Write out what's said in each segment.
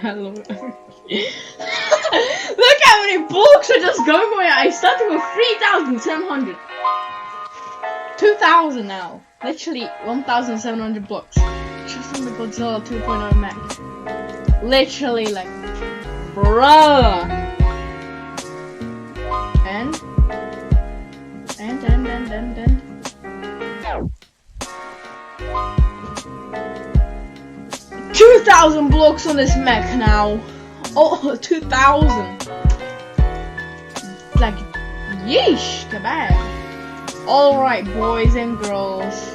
Hello. Look how many blocks are just going away. I started with 3,700. 2,000 now. Literally 1,700 blocks. Just on the Godzilla 2.0 mech. Literally, like, bruh. And 2,000 blocks on this mech now. Oh, 2,000. Like, yeesh, kebab. Alright, boys and girls.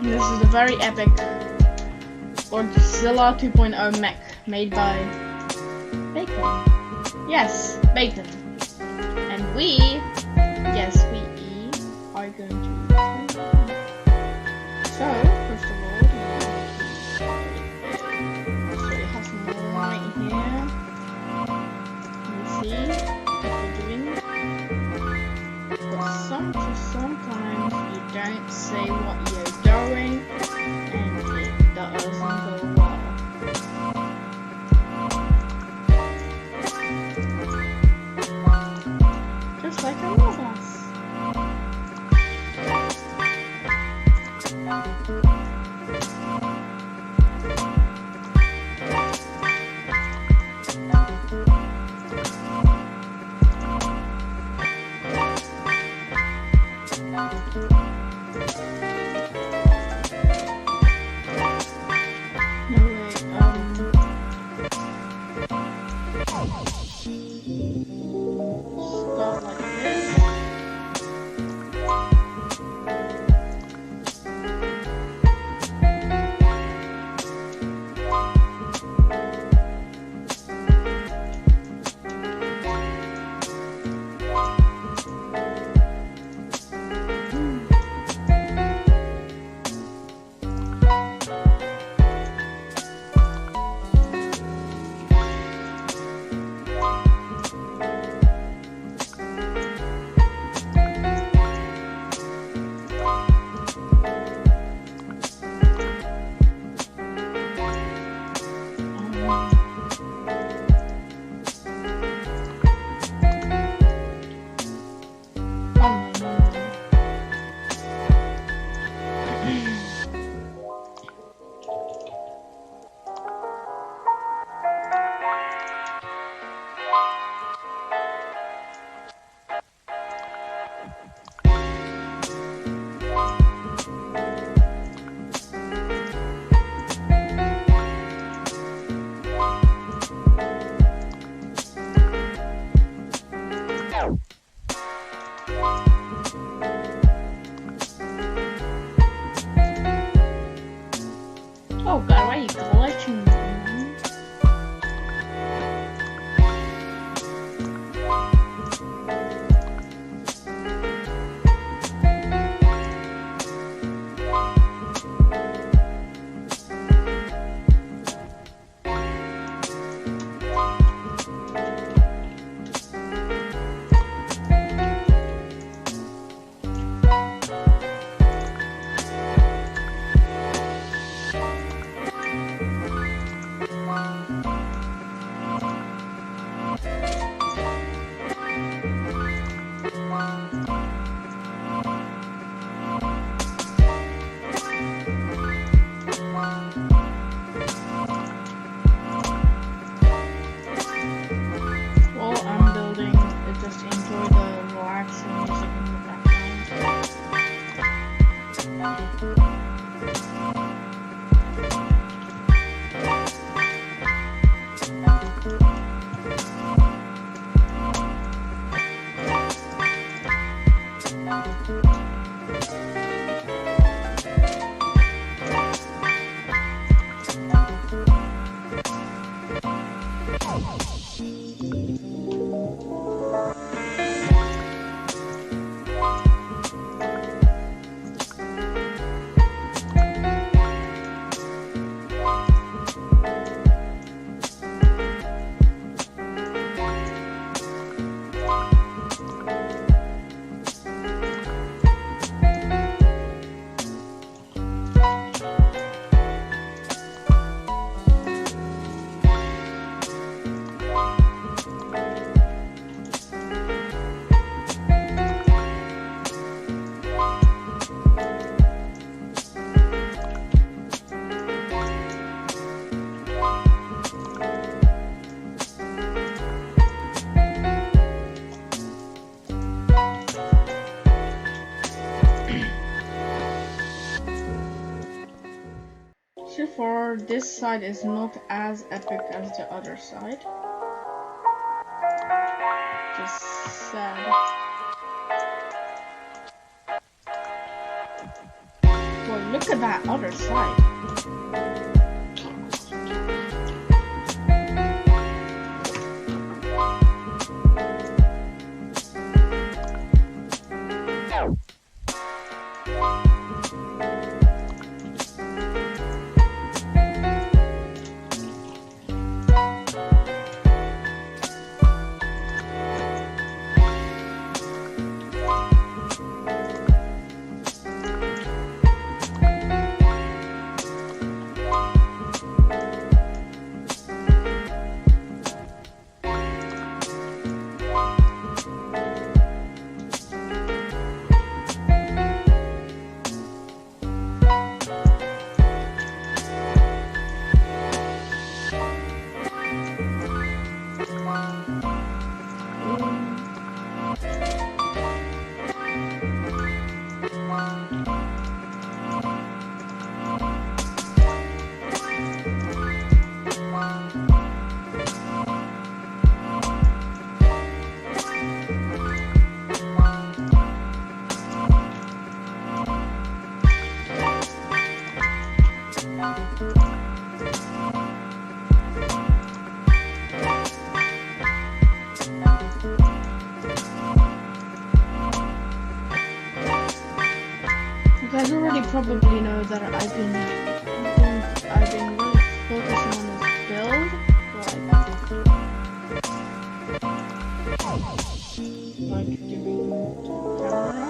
This is a very epic Godzilla 2.0 mech made by Bacon. Yes, Bacon. And we are going to. So, first of all, so we have some light here. Let's see what we're doing. But sometimes you don't say what you're doing, and it doesn't go well. Just like a robot. Oh god, why are you glitching? for this side is not as epic as the other side. Just sad. Well, look at that other side. You guys already probably know that I've been really focusing on this build, like doing camera.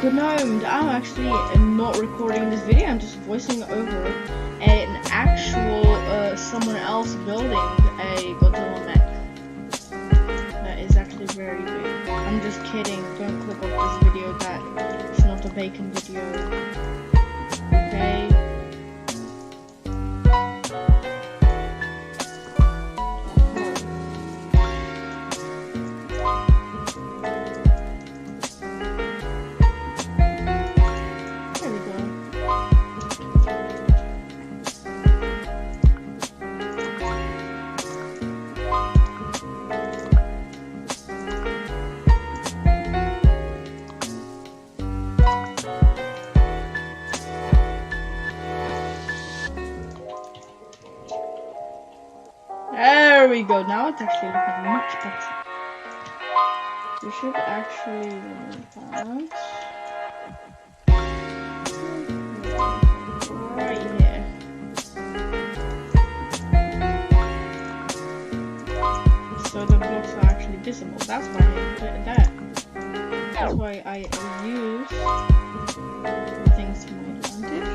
good gnome. I'm actually not recording this video. I'm just voicing over an actual someone else building a Gojira mech. That is actually very big. I'm just kidding. Don't click off this video. That it's not a bacon video. Okay. There we go. Now it's actually looking much better. We should actually remove that right here. So the blocks are actually visible. That's why I put it there. That's why I use things to my advantage.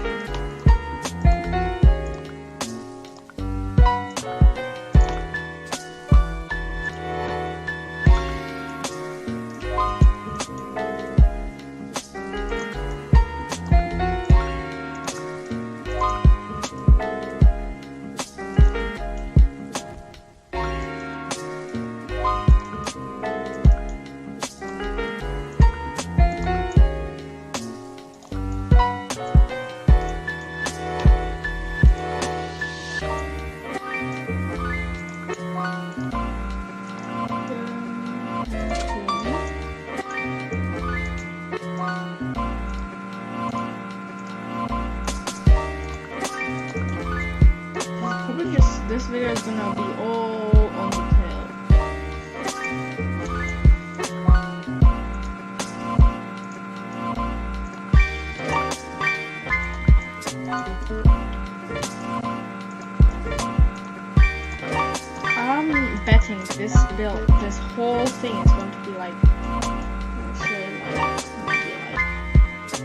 This video is gonna be all on the tail. I'm betting this whole thing is going to be like, let's say maybe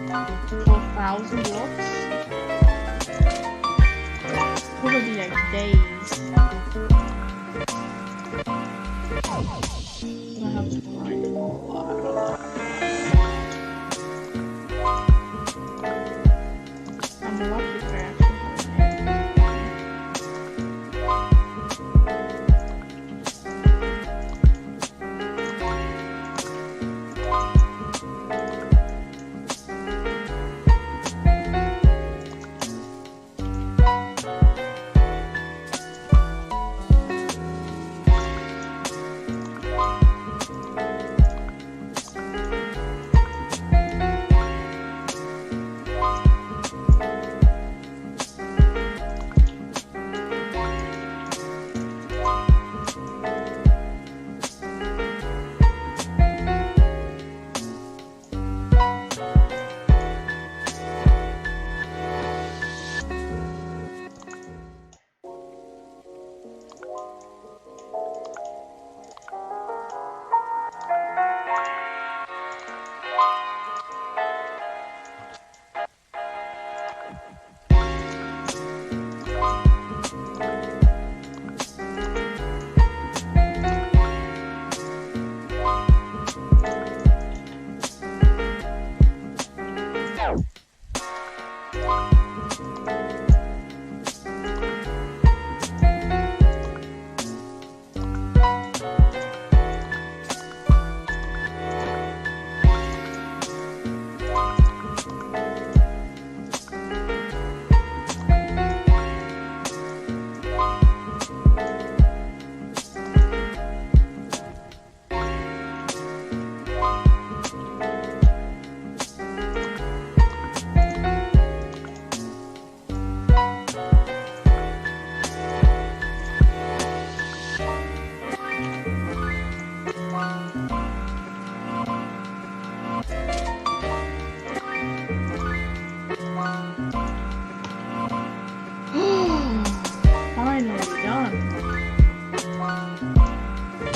like 4,000 blocks. Probably like days. I have to grind for a while. I'm lucky that I actually have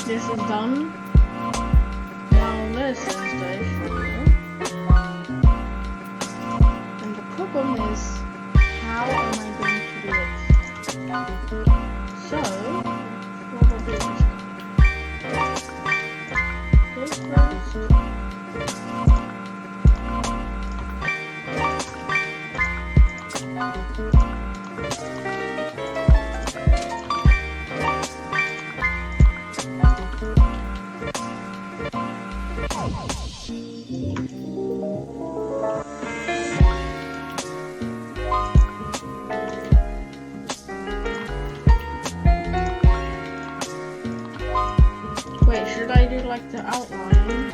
This is done. Now this is the issue. So, probably this first. Wait, should I do like the outline?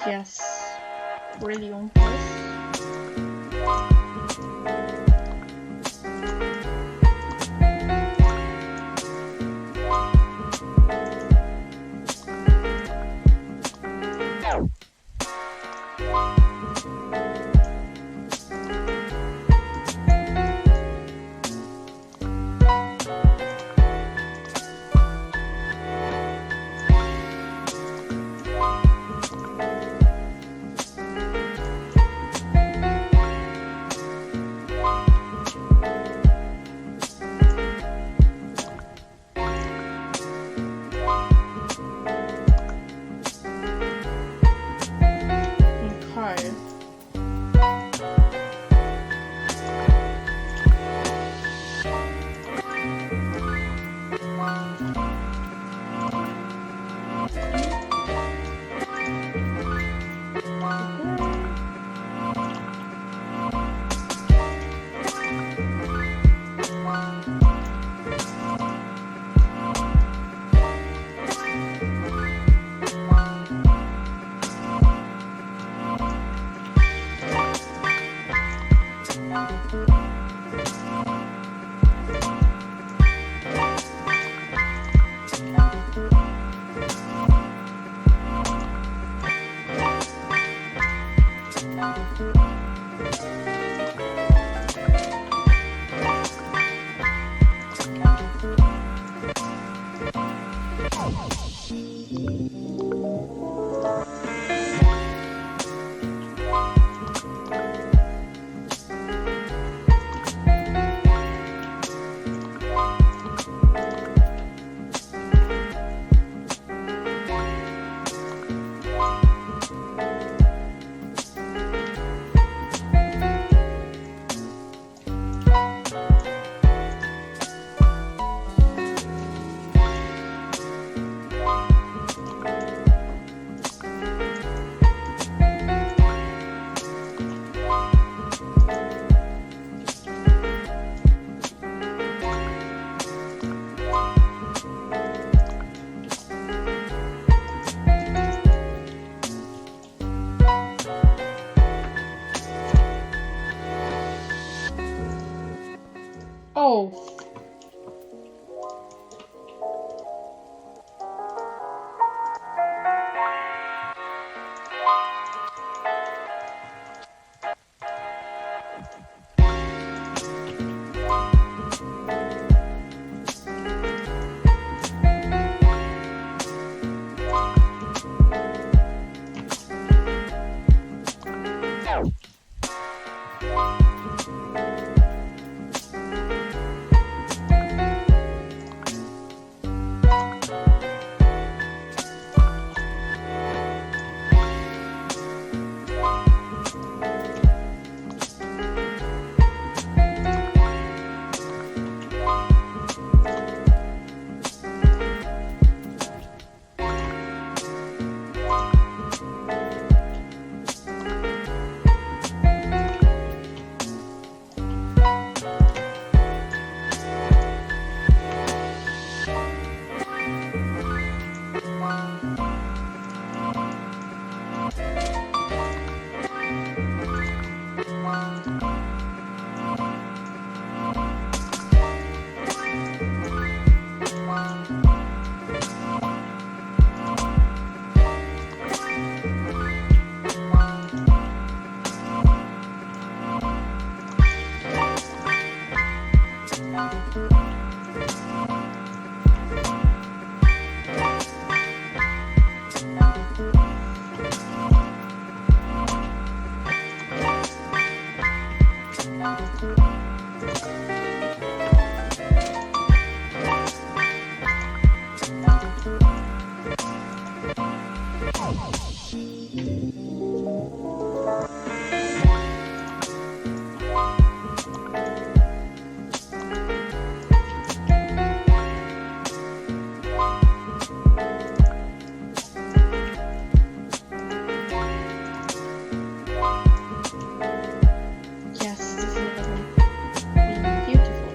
Yes, really on purpose. Oh. Yes, this is looking beautiful.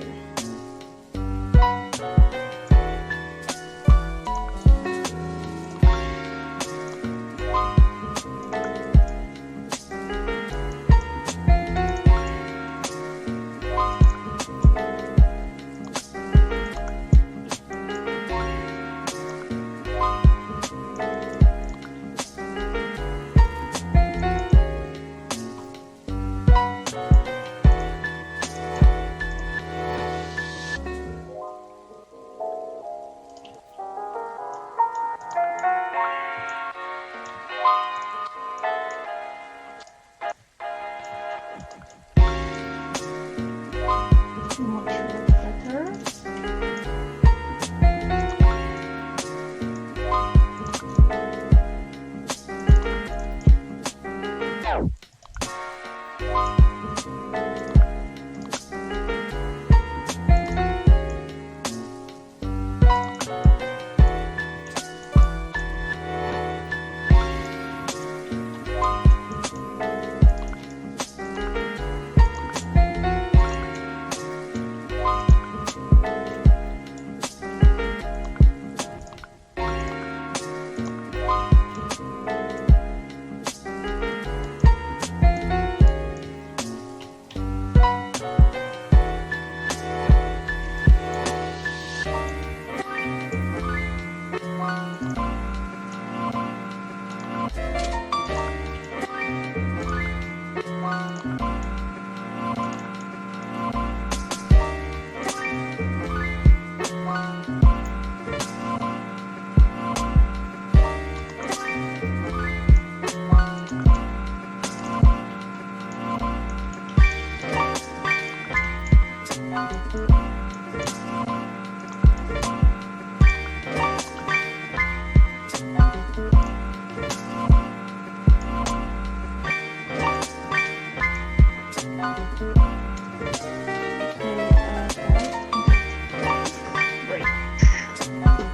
Much better.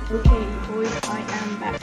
Okay, boys, I am back.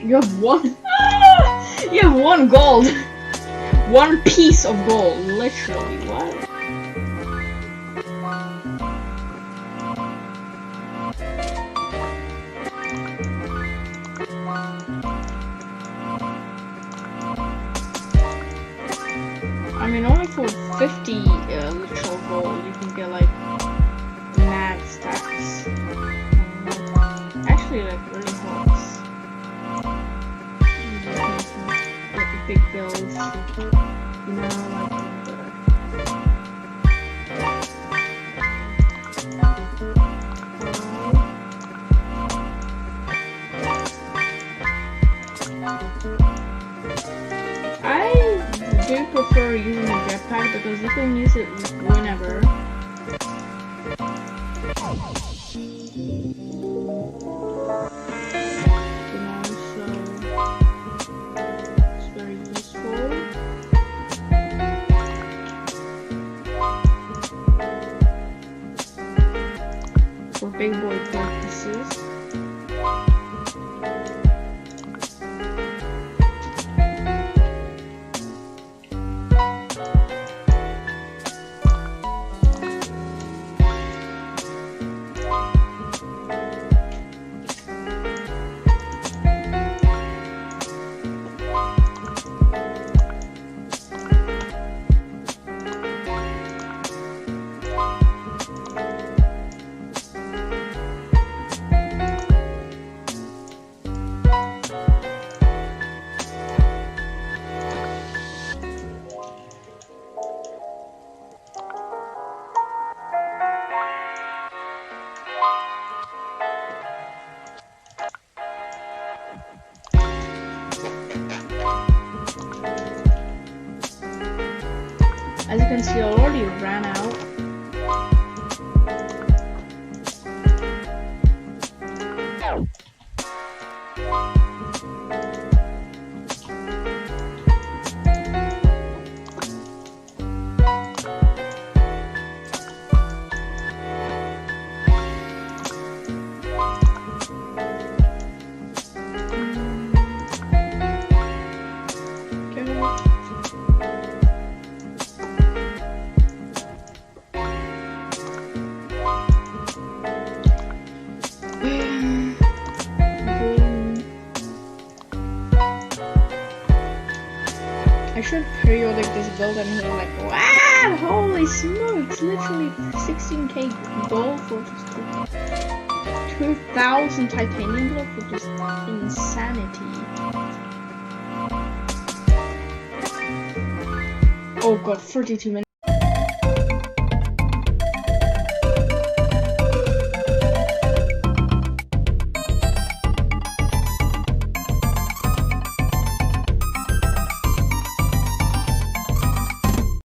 You have one. You have one 1 gold! 1 piece of gold, literally, what? I mean, only for 50 literal gold, you can get like mad stacks. Actually, like really helps. Like big builds, you know, like I do prefer using a jetpack because you can use it whenever. For big boy purposes. As you can see, I already ran out. I should periodic this build and you're like, wow, holy smokes, literally 16k gold for just 2,000 titanium block for just insanity. Oh god, 32 minutes.